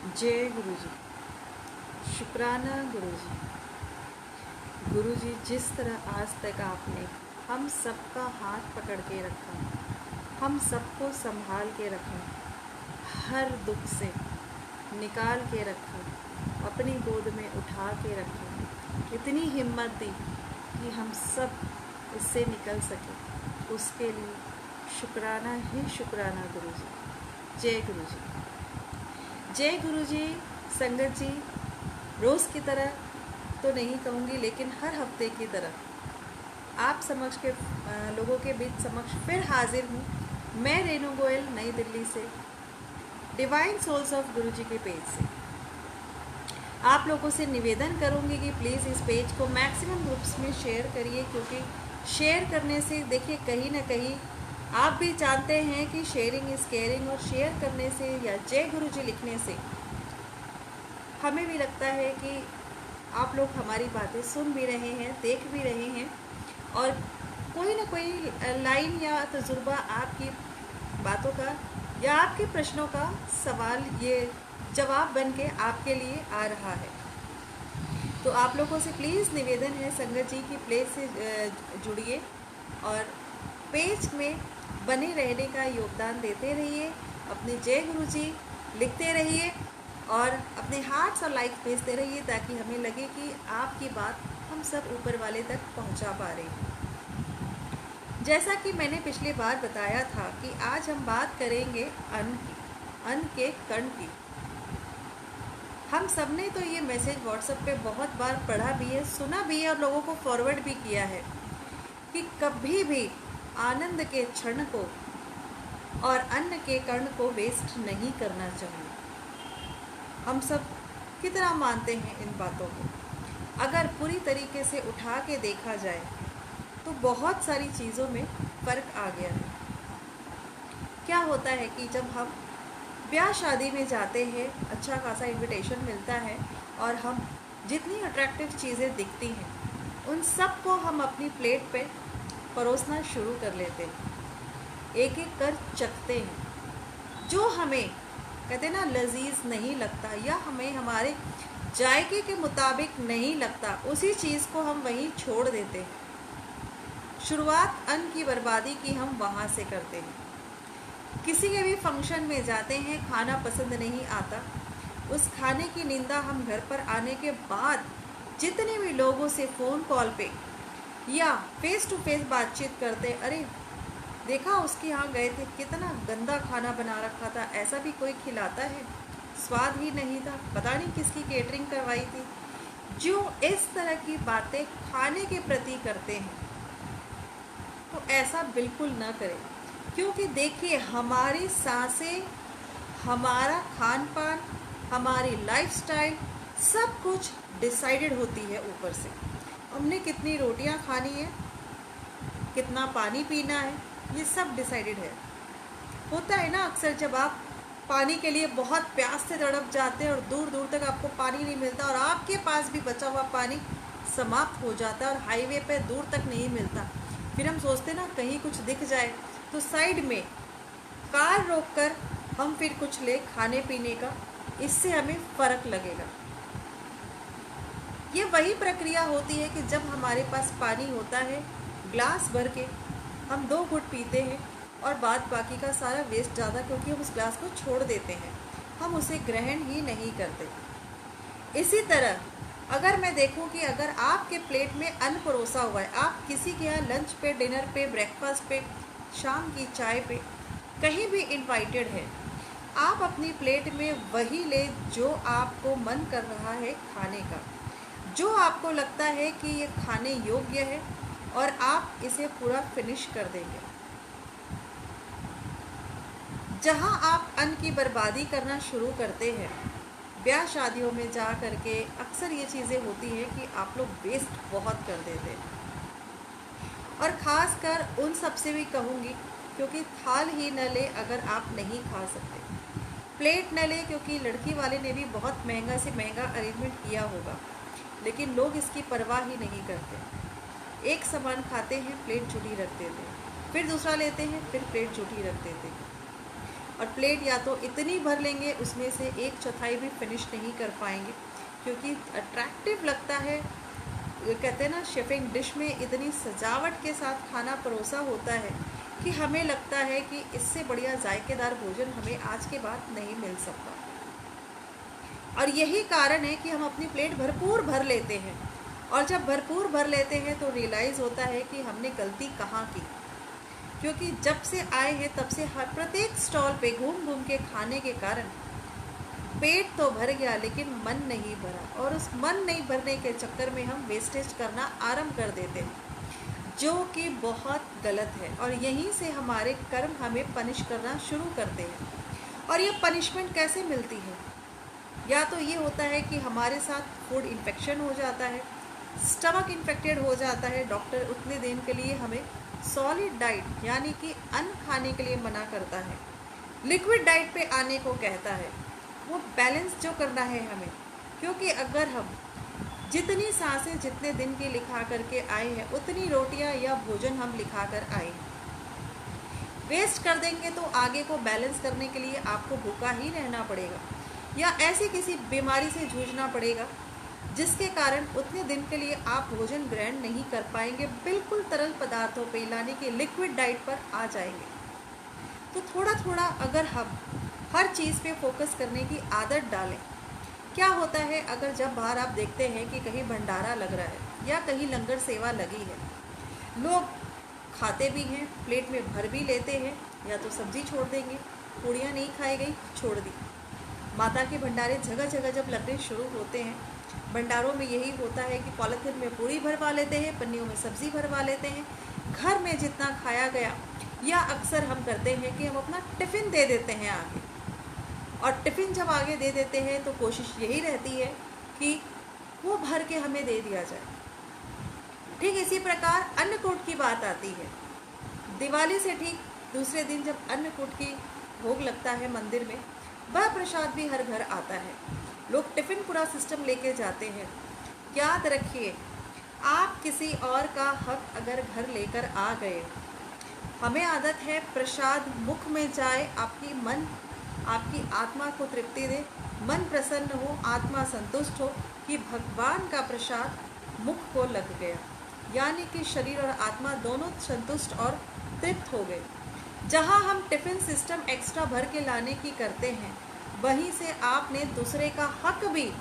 जय गुरु जी। शुक्राना गुरु जी। गुरु जी, जिस तरह आज तक आपने हम सबका हाथ पकड़ के रखा, हम सबको संभाल के रखा, हर दुख से निकाल के रखा, अपनी गोद में उठा के रखा, इतनी हिम्मत दी कि हम सब इससे निकल सके, उसके लिए शुक्राना ही शुक्राना गुरु जी। जय गुरु जी। जय गुरु जी। संगत जी, रोज़ की तरह तो नहीं कहूँगी, लेकिन हर हफ्ते की तरह आप समक्ष के लोगों के बीच समक्ष फिर हाजिर हूँ। मैं रेनू गोयल, नई दिल्ली से, डिवाइन सोल्स ऑफ गुरु जी के पेज से आप लोगों से निवेदन करूँगी कि प्लीज़ इस पेज को मैक्सिमम ग्रुप्स में शेयर करिए, क्योंकि शेयर करने से देखिए कहीं ना कहीं आप भी जानते हैं कि शेयरिंग इज़ केयरिंग, और शेयर करने से या जय गुरु जी लिखने से हमें भी लगता है कि आप लोग हमारी बातें सुन भी रहे हैं, देख भी रहे हैं, और कोई ना कोई लाइन या तजुर्बा आपकी बातों का या आपके प्रश्नों का सवाल ये जवाब बन के आपके लिए आ रहा है। तो आप लोगों से प्लीज़ निवेदन है संगत जी की प्लेस से जुड़िए और पेज में बने रहने का योगदान देते रहिए, अपने जय गुरु जी लिखते रहिए और अपने हार्ट्स और लाइक भेजते रहिए, ताकि हमें लगे कि आपकी बात हम सब ऊपर वाले तक पहुंचा पा रहे हैं। जैसा कि मैंने पिछली बार बताया था कि आज हम बात करेंगे अन्न की, अन्न के कण की। हम सब ने तो ये मैसेज व्हाट्सएप पे बहुत बार पढ़ा भी है, सुना भी है और लोगों को फॉरवर्ड भी किया है कि कभी भी आनंद के क्षण को और अन्न के कण को वेस्ट नहीं करना चाहिए। हम सब कितना मानते हैं इन बातों को। अगर पूरी तरीके से उठा के देखा जाए तो बहुत सारी चीज़ों में फ़र्क आ गया है। क्या होता है कि जब हम ब्याह शादी में जाते हैं, अच्छा खासा इनविटेशन मिलता है और हम जितनी अट्रैक्टिव चीज़ें दिखती हैं उन सब को हम अपनी प्लेट पे परोसना शुरू कर लेते हैं, एक एक कर चखते हैं। जो हमें कहते ना लजीज नहीं लगता या हमें हमारे जायके के मुताबिक नहीं लगता, उसी चीज़ को हम वहीं छोड़ देते हैं। शुरुआत अन्न की बर्बादी की हम वहाँ से करते हैं। किसी के भी फंक्शन में जाते हैं, खाना पसंद नहीं आता, उस खाने की निंदा हम घर पर आने के बाद जितने भी लोगों से फ़ोन कॉल पे या फेस टू फेस बातचीत करते, अरे देखा उसके यहाँ गए थे, कितना गंदा खाना बना रखा था, ऐसा भी कोई खिलाता है, स्वाद ही नहीं था, पता नहीं किसकी केटरिंग करवाई थी। जो इस तरह की बातें खाने के प्रति करते हैं तो ऐसा बिल्कुल ना करें, क्योंकि देखिए हमारी सांसें, हमारा खान पान, हमारी लाइफस्टाइल सब कुछ डिसाइडेड होती है ऊपर से। हमने कितनी रोटियां खानी है, कितना पानी पीना है, ये सब डिसाइडेड है। होता है ना अक्सर जब आप पानी के लिए बहुत प्यास से तड़प जाते हैं और दूर दूर तक आपको पानी नहीं मिलता और आपके पास भी बचा हुआ पानी समाप्त हो जाता है और हाईवे पे दूर तक नहीं मिलता, फिर हम सोचते ना कहीं कुछ दिख जाए तो साइड में कार रोककर हम फिर कुछ ले खाने पीने का, इससे हमें फ़र्क लगेगा। ये वही प्रक्रिया होती है कि जब हमारे पास पानी होता है, ग्लास भर के हम 2 घुट पीते हैं और बाद बाकी का सारा वेस्ट ज़्यादा, क्योंकि हम उस ग्लास को छोड़ देते हैं, हम उसे ग्रहण ही नहीं करते। इसी तरह अगर मैं देखूं कि अगर आपके प्लेट में अन्न परोसा हुआ है, आप किसी के यहाँ लंच पे, डिनर पे, ब्रेकफास्ट पे, शाम की चाय पे कहीं भी इनवाइटेड है, आप अपनी प्लेट में वही ले जो आपको मन कर रहा है खाने का, जो आपको लगता है कि ये खाने योग्य है, और आप इसे पूरा फिनिश कर देंगे। जहाँ आप अन्न की बर्बादी करना शुरू करते हैं, ब्याह शादियों में जा कर के अक्सर ये चीज़ें होती हैं कि आप लोग वेस्ट बहुत कर देते हैं। और ख़ास कर उन सब से भी कहूँगी, क्योंकि थाल ही न ले अगर आप नहीं खा सकते, प्लेट न ले, क्योंकि लड़की वाले ने भी बहुत महंगा से महंगा अरेंजमेंट किया होगा, लेकिन लोग इसकी परवाह ही नहीं करते। एक सामान खाते हैं, प्लेट झूठी रख देते हैं, फिर दूसरा लेते हैं, फिर प्लेट झूठी रख देते हैं। और प्लेट या तो इतनी भर लेंगे, उसमें से 1/4 भी फिनिश नहीं कर पाएंगे, क्योंकि अट्रैक्टिव लगता है। कहते हैं ना, शेफिंग डिश में इतनी सजावट के साथ खाना परोसा होता है कि हमें लगता है कि इससे बढ़िया जायकेदार भोजन हमें आज के बाद नहीं मिल सकता। और यही कारण है कि हम अपनी प्लेट भरपूर भर लेते हैं, और जब भरपूर भर लेते हैं तो रियलाइज़ होता है कि हमने गलती कहाँ की। क्योंकि जब से आए हैं तब से हर प्रत्येक स्टॉल पे घूम घूम के खाने के कारण पेट तो भर गया, लेकिन मन नहीं भरा, और उस मन नहीं भरने के चक्कर में हम वेस्टेज करना आरंभ कर देते हैं, जो कि बहुत गलत है। और यहीं से हमारे कर्म हमें पनिश करना शुरू करते हैं। और ये पनिशमेंट कैसे मिलती है? या तो ये होता है कि हमारे साथ फूड इन्फेक्शन हो जाता है, स्टमक इन्फेक्टेड हो जाता है, डॉक्टर उतने दिन के लिए हमें सॉलिड डाइट यानी कि अन्न खाने के लिए मना करता है, लिक्विड डाइट पे आने को कहता है। वो बैलेंस जो करना है हमें, क्योंकि अगर हम जितनी सांसें जितने दिन की लिखा करके आए हैं, उतनी रोटियां या भोजन हम लिखा कर आए हैं। वेस्ट कर देंगे तो आगे को बैलेंस करने के लिए आपको भूखा ही रहना पड़ेगा, या ऐसी किसी बीमारी से जूझना पड़ेगा जिसके कारण उतने दिन के लिए आप भोजन ग्रहण नहीं कर पाएंगे, बिल्कुल तरल पदार्थों पे यानी कि लिक्विड डाइट पर आ जाएंगे। तो थोड़ा थोड़ा अगर हम हर चीज़ पे फोकस करने की आदत डालें। क्या होता है, अगर जब बाहर आप देखते हैं कि कहीं भंडारा लग रहा है या कहीं लंगर सेवा लगी है, लोग खाते भी हैं, प्लेट में भर भी लेते हैं, या तो सब्जी छोड़ देंगे, पूड़ियाँ नहीं खाई गई, छोड़ दी। माता के भंडारे जगह जगह जब लगने शुरू होते हैं, भंडारों में यही होता है कि पॉलीथिन में पूड़ी भरवा लेते हैं, पन्नियों में सब्जी भरवा लेते हैं, घर में जितना खाया गया, या अक्सर हम करते हैं कि हम अपना टिफ़िन दे देते हैं आगे। और टिफ़िन जब आगे दे देते हैं तो कोशिश यही रहती है कि वो भर के हमें दे दिया जाए। ठीक इसी प्रकार अन्नकूट की बात आती है। दिवाली से ठीक दूसरे दिन जब अन्नकूट की भोग लगता है मंदिर में, वह प्रसाद भी हर घर आता है। लोग टिफ़िन पूरा सिस्टम लेके जाते हैं। याद रखिए, आप किसी और का हक अगर घर लेकर आ गए, हमें आदत है प्रसाद मुख में जाए, आपकी आत्मा को तृप्ति दे, मन प्रसन्न हो, आत्मा संतुष्ट हो कि भगवान का प्रसाद मुख को लग गया, यानी कि शरीर और आत्मा दोनों संतुष्ट और तृप्त हो गए। जहाँ हम टिफ़िन सिस्टम एक्स्ट्रा भर के लाने की करते हैं, वहीं से आपने दूसरे का हक भी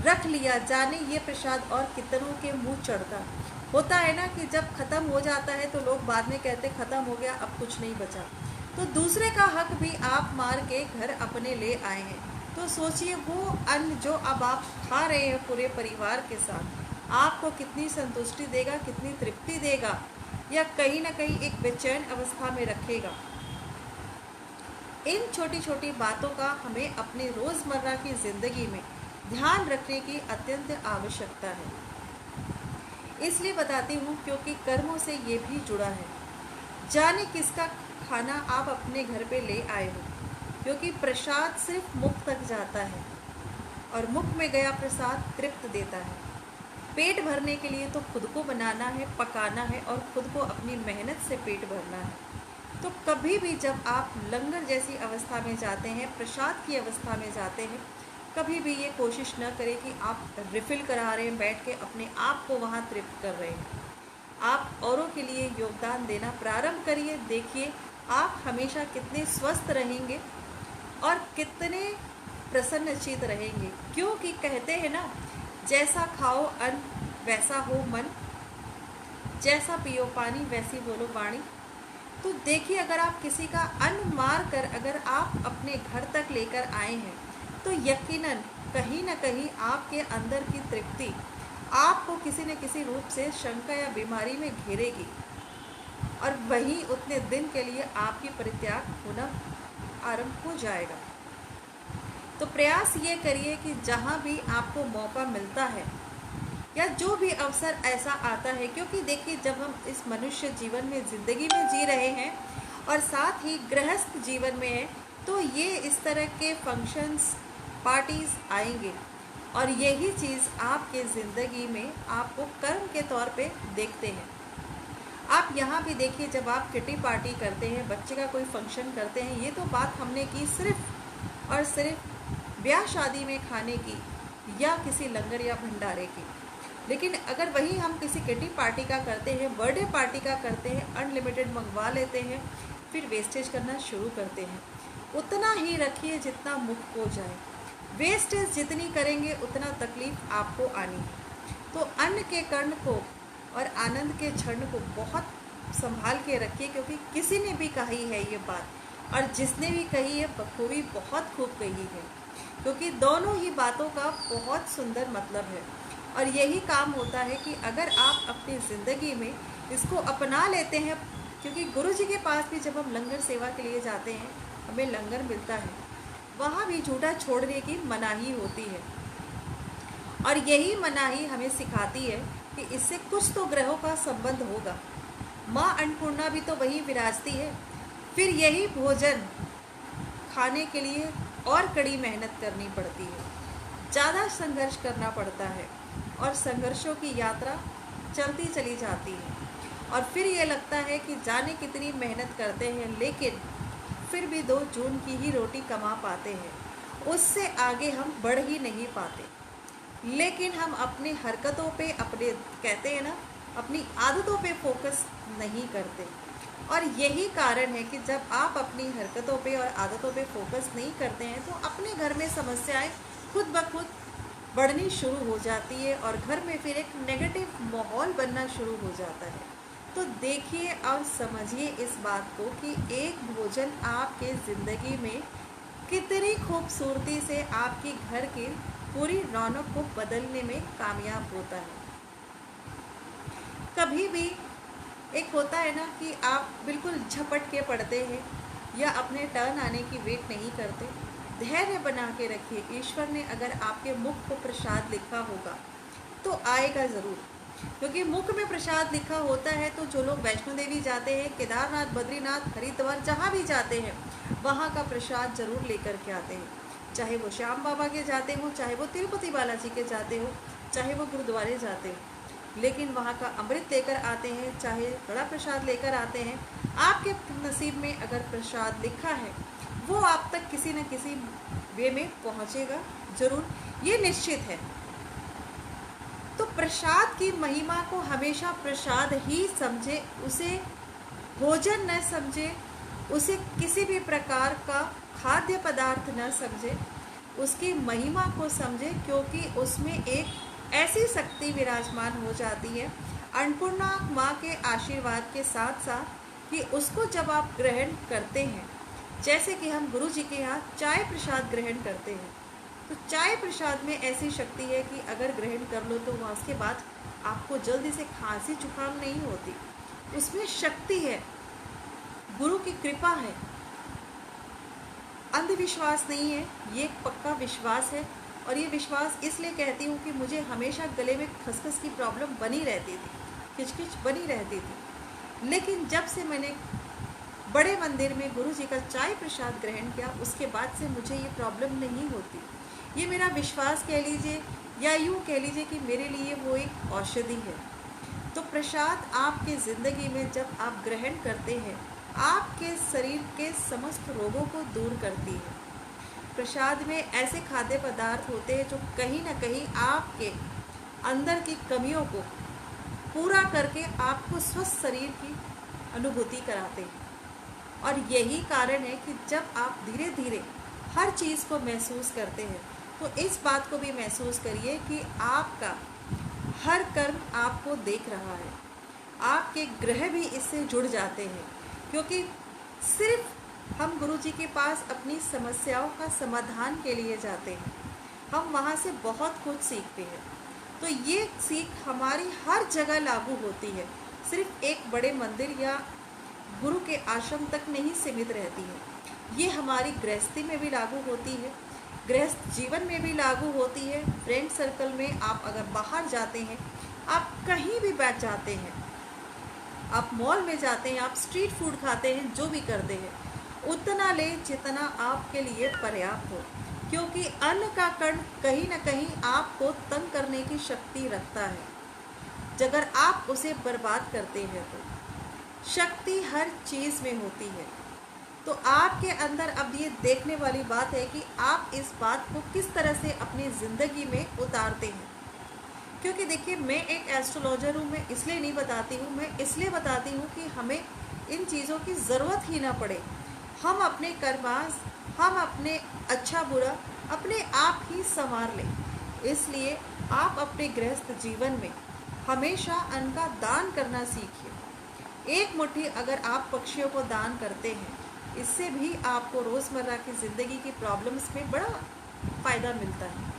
रख लिया। जाने ये प्रसाद और कितनों के मुंह चढ़ता होता है ना, कि जब ख़त्म हो जाता है तो लोग बाद में कहते ख़त्म हो गया, अब कुछ नहीं बचा। तो दूसरे का हक भी आप मार के घर अपने ले आए हैं। तो सोचिए, वो अन्न जो अब आप खा रहे हैं पूरे परिवार के साथ, आपको कितनी संतुष्टि देगा, कितनी तृप्ति देगा, या कहीं ना कहीं एक बेचैन अवस्था में रखेगा। इन छोटी छोटी बातों का हमें अपने रोज़मर्रा की ज़िंदगी में ध्यान रखने की अत्यंत आवश्यकता है। इसलिए बताती हूँ क्योंकि कर्मों से ये भी जुड़ा है। जाने किसका खाना आप अपने घर पे ले आए हो, क्योंकि प्रसाद सिर्फ मुख तक जाता है, और मुख में गया प्रसाद तृप्त देता है। पेट भरने के लिए तो खुद को बनाना है, पकाना है, और खुद को अपनी मेहनत से पेट भरना है। तो कभी भी जब आप लंगर जैसी अवस्था में जाते हैं, प्रसाद की अवस्था में जाते हैं, कभी भी ये कोशिश न करें कि आप रिफ़िल करा रहे हैं बैठ के, अपने आप को वहाँ तृप्त कर रहे हैं। आप औरों के लिए योगदान देना प्रारंभ करिए। देखिए आप हमेशा कितने स्वस्थ रहेंगे और कितने प्रसन्नचित्त रहेंगे। क्योंकि कहते हैं ना, जैसा खाओ अन्न वैसा हो मन, जैसा पियो पानी वैसी बोलो वाणी। तो देखिए, अगर आप किसी का अन्न मार कर अगर आप अपने घर तक लेकर आए हैं, तो यकीनन कहीं ना कहीं आपके अंदर की तृप्ति आपको किसी न किसी रूप से शंका या बीमारी में घेरेगी, और वहीं उतने दिन के लिए आपकी परित्याग होना आरंभ हो जाएगा। तो प्रयास ये करिए कि जहाँ भी आपको मौका मिलता है या जो भी अवसर ऐसा आता है, क्योंकि देखिए जब हम इस मनुष्य जीवन में ज़िंदगी में जी रहे हैं और साथ ही गृहस्थ जीवन में हैं, तो ये इस तरह के फंक्शंस पार्टीज़ आएंगे, और यही चीज़ आपके ज़िंदगी में आपको कर्म के तौर पे देखते हैं। आप यहाँ भी देखिए, जब आप किटी पार्टी करते हैं, बच्चे का कोई फंक्शन करते हैं, ये तो बात हमने की सिर्फ और सिर्फ ब्याह शादी में खाने की या किसी लंगर या भंडारे की। लेकिन अगर वही हम किसी किटी पार्टी का करते हैं, बर्थडे पार्टी का करते हैं, अनलिमिटेड मंगवा लेते हैं, फिर वेस्टेज करना शुरू करते हैं। उतना ही रखिए जितना मुक्त हो जाए। वेस्टेज जितनी करेंगे उतना तकलीफ आपको आनी है। तो अन्न के कर्ण को और आनंद के क्षण को बहुत संभाल के रखिए, क्योंकि किसी ने भी कही है ये बात, और जिसने भी कही है बखूबी बहुत खूब कही है, क्योंकि दोनों ही बातों का बहुत सुंदर मतलब है। और यही काम होता है कि अगर आप अपनी ज़िंदगी में इसको अपना लेते हैं, क्योंकि गुरु जी के पास भी जब हम लंगर सेवा के लिए जाते हैं, हमें लंगर मिलता है, वहाँ भी झूठा छोड़ने की मनाही होती है। और यही मनाही हमें सिखाती है कि इससे कुछ तो ग्रहों का संबंध होगा। माँ अन्नपूर्णा भी तो वहीं विराजती है। फिर यही भोजन खाने के लिए और कड़ी मेहनत करनी पड़ती है, ज़्यादा संघर्ष करना पड़ता है, और संघर्षों की यात्रा चलती चली जाती है। और फिर ये लगता है कि जाने कितनी मेहनत करते हैं, लेकिन फिर भी 2 जून की ही रोटी कमा पाते हैं, उससे आगे हम बढ़ ही नहीं पाते। लेकिन हम अपनी हरकतों पे, अपने कहते हैं ना, अपनी आदतों पे फोकस नहीं करते। और यही कारण है कि जब आप अपनी हरकतों पे और आदतों पे फोकस नहीं करते हैं, तो अपने घर में समस्याएं खुद ब खुद बढ़नी शुरू हो जाती है, और घर में फिर एक नेगेटिव माहौल बनना शुरू हो जाता है। तो देखिए और समझिए इस बात को कि एक भोजन आपके ज़िंदगी में कितनी खूबसूरती से आपकी घर की पूरी रौनक को बदलने में कामयाब होता है। कभी भी एक होता है ना कि आप बिल्कुल झपट के पड़ते हैं या अपने टर्न आने की वेट नहीं करते। धैर्य बना के रखिए। ईश्वर ने अगर आपके मुख को प्रसाद लिखा होगा तो आएगा ज़रूर, क्योंकि मुख में प्रसाद लिखा होता है। तो जो लोग वैष्णो देवी जाते हैं, केदारनाथ, बद्रीनाथ, हरिद्वार, जहाँ भी जाते हैं, वहाँ का प्रसाद ज़रूर लेकर के आते हैं। चाहे वो श्याम बाबा के जाते हो, चाहे वो तिरुपति बालाजी के जाते हो, चाहे वो गुरुद्वारे जाते हो, लेकिन वहाँ का अमृत लेकर आते हैं, चाहे बड़ा प्रसाद लेकर आते हैं। आपके नसीब में अगर प्रसाद लिखा है, वो आप तक किसी न किसी वे में पहुँचेगा ज़रूर, ये निश्चित है। तो प्रसाद की महिमा को हमेशा प्रसाद ही समझे, उसे भोजन न समझे, उसे किसी भी प्रकार का खाद्य पदार्थ न समझे, उसकी महिमा को समझे, क्योंकि उसमें एक ऐसी शक्ति विराजमान हो जाती है अन्नपूर्णा माँ के आशीर्वाद के साथ साथ कि उसको जब आप ग्रहण करते हैं, जैसे कि हम गुरु जी के यहाँ चाय प्रसाद ग्रहण करते हैं, तो चाय प्रसाद में ऐसी शक्ति है कि अगर ग्रहण कर लो तो वहाँ उसके बाद आपको जल्दी से खांसी जुकाम नहीं होती। उसमें शक्ति है, गुरु की कृपा है, अंधविश्वास नहीं है, ये एक पक्का विश्वास है। और ये विश्वास इसलिए कहती हूँ कि मुझे हमेशा गले में खसखस की प्रॉब्लम बनी रहती थी, खिचखिच बनी रहती थी। लेकिन जब से मैंने बड़े मंदिर में गुरु जी का चाय प्रसाद ग्रहण किया, उसके बाद से मुझे ये प्रॉब्लम नहीं होती। ये मेरा विश्वास कह लीजिए, या यूँ कह लीजिए कि मेरे लिए वो एक औषधि है। तो प्रसाद आपके ज़िंदगी में जब आप ग्रहण करते हैं, आपके शरीर के समस्त रोगों को दूर करती है। प्रसाद में ऐसे खाद्य पदार्थ होते हैं जो कहीं ना कहीं आपके अंदर की कमियों को पूरा करके आपको स्वस्थ शरीर की अनुभूति कराते हैं। और यही कारण है कि जब आप धीरे धीरे हर चीज़ को महसूस करते हैं, तो इस बात को भी महसूस करिए कि आपका हर कर्म आपको देख रहा है। आपके ग्रह भी इससे जुड़ जाते हैं, क्योंकि सिर्फ हम गुरु जी के पास अपनी समस्याओं का समाधान के लिए जाते हैं, हम वहाँ से बहुत कुछ सीखते हैं। तो ये सीख हमारी हर जगह लागू होती है, सिर्फ एक बड़े मंदिर या गुरु के आश्रम तक नहीं सीमित रहती है। ये हमारी गृहस्थी में भी लागू होती है, गृहस्थ जीवन में भी लागू होती है। फ्रेंड सर्कल में आप अगर बाहर जाते हैं, आप कहीं भी बैठ जाते हैं, आप मॉल में जाते हैं, आप स्ट्रीट फूड खाते हैं, जो भी करते हैं, उतना ले जितना आपके लिए पर्याप्त हो, क्योंकि अन्न का कण कहीं ना कहीं आपको तंग करने की शक्ति रखता है, अगर आप उसे बर्बाद करते हैं तो। शक्ति हर चीज़ में होती है। तो आपके अंदर अब ये देखने वाली बात है कि आप इस बात को किस तरह से अपनी ज़िंदगी में उतारते हैं। क्योंकि देखिए, मैं एक एस्ट्रोलॉजर हूँ, मैं इसलिए नहीं बताती हूँ, मैं इसलिए बताती हूँ कि हमें इन चीज़ों की ज़रूरत ही ना पड़े। हम अपने कर्मास, हम अपने अच्छा बुरा अपने आप ही संवार लें। इसलिए आप अपने गृहस्थ जीवन में हमेशा अन्न का दान करना सीखिए। एक मुट्ठी अगर आप पक्षियों को दान करते हैं, इससे भी आपको रोज़मर्रा की ज़िंदगी की प्रॉब्लम्स में बड़ा फ़ायदा मिलता है।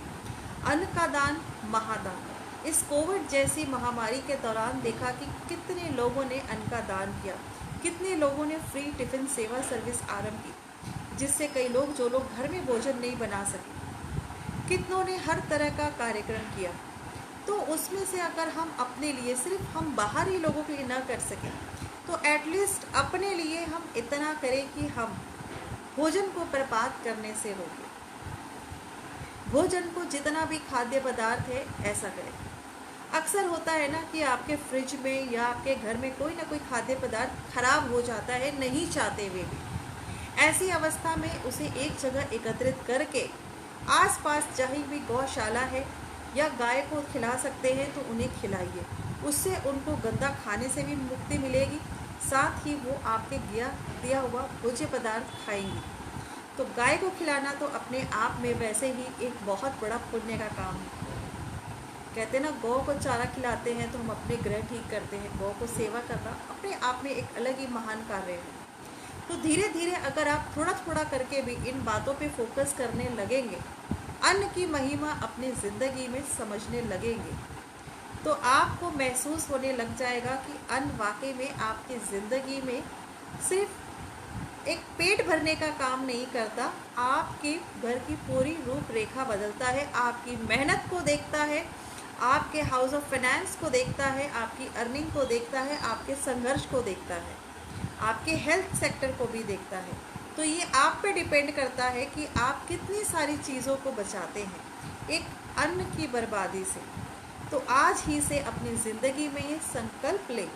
अन्न का दान महादान। इस कोविड जैसी महामारी के दौरान देखा कि कितने लोगों ने अन्न का दान किया, कितने लोगों ने फ्री टिफ़िन सेवा सर्विस आरंभ की, जिससे कई लोग जो लोग घर में भोजन नहीं बना सके, कितनों ने हर तरह का कार्यक्रम किया। तो उसमें से अगर हम अपने लिए, सिर्फ हम बाहरी लोगों के लिए ना कर सकें, तो एटलीस्ट अपने लिए हम इतना करें कि हम भोजन को बर्बाद करने से रोकें। भोजन को, जितना भी खाद्य पदार्थ है, ऐसा करें। अक्सर होता है ना कि आपके फ्रिज में या आपके घर में कोई ना कोई खाद्य पदार्थ खराब हो जाता है, नहीं चाहते हुए भी। ऐसी अवस्था में उसे एक जगह एकत्रित करके आसपास जहीं भी गौशाला है या गाय को खिला सकते हैं तो उन्हें खिलाइए। उससे उनको गंदा खाने से भी मुक्ति मिलेगी, साथ ही वो आपके दिया हुआ भोज्य पदार्थ खाएंगी। तो गाय को खिलाना तो अपने आप में वैसे ही एक बहुत बड़ा पुण्य का काम है। कहते हैं ना, गौ को चारा खिलाते हैं तो हम अपने ग्रह ठीक करते हैं। गौ को सेवा करना अपने आप में एक अलग ही महान कार्य है। तो धीरे धीरे अगर आप थोड़ा थोड़ा करके भी इन बातों पे फोकस करने लगेंगे, अन्न की महिमा अपनी ज़िंदगी में समझने लगेंगे, तो आपको महसूस होने लग जाएगा कि अन्न वाकई में आपकी ज़िंदगी में सिर्फ एक पेट भरने का काम नहीं करता, आपके घर की पूरी रूपरेखा बदलता है, आपकी मेहनत को देखता है, आपके हाउस ऑफ फाइनेंस को देखता है, आपकी अर्निंग को देखता है, आपके संघर्ष को देखता है, आपके हेल्थ सेक्टर को भी देखता है। तो ये आप पे डिपेंड करता है कि आप कितनी सारी चीज़ों को बचाते हैं एक अन्न की बर्बादी से। तो आज ही से अपनी ज़िंदगी में ये संकल्प लें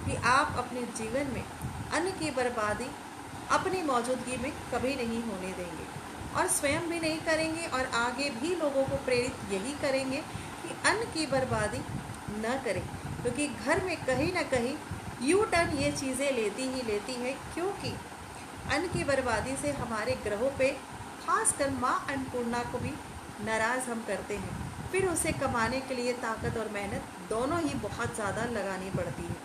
कि आप अपने जीवन में अन्न की बर्बादी अपनी मौजूदगी में कभी नहीं होने देंगे, और स्वयं भी नहीं करेंगे, और आगे भी लोगों को प्रेरित यही करेंगे कि अन्न की बर्बादी न करें। क्योंकि घर में कहीं ना कहीं यू टर्न ये चीज़ें लेती है, क्योंकि अन्न की बर्बादी से हमारे ग्रहों पे, खासकर माँ अन्नपूर्णा को भी नाराज़ हम करते हैं। फिर उसे कमाने के लिए ताकत और मेहनत दोनों ही बहुत ज़्यादा लगानी पड़ती है।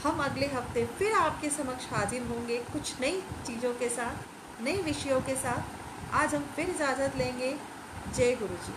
हम अगले हफ्ते फिर आपके समक्ष हाजिर होंगे कुछ नई चीज़ों के साथ, नए विषयों के साथ। आज हम फिर इजाज़त लेंगे। जय गुरु जी।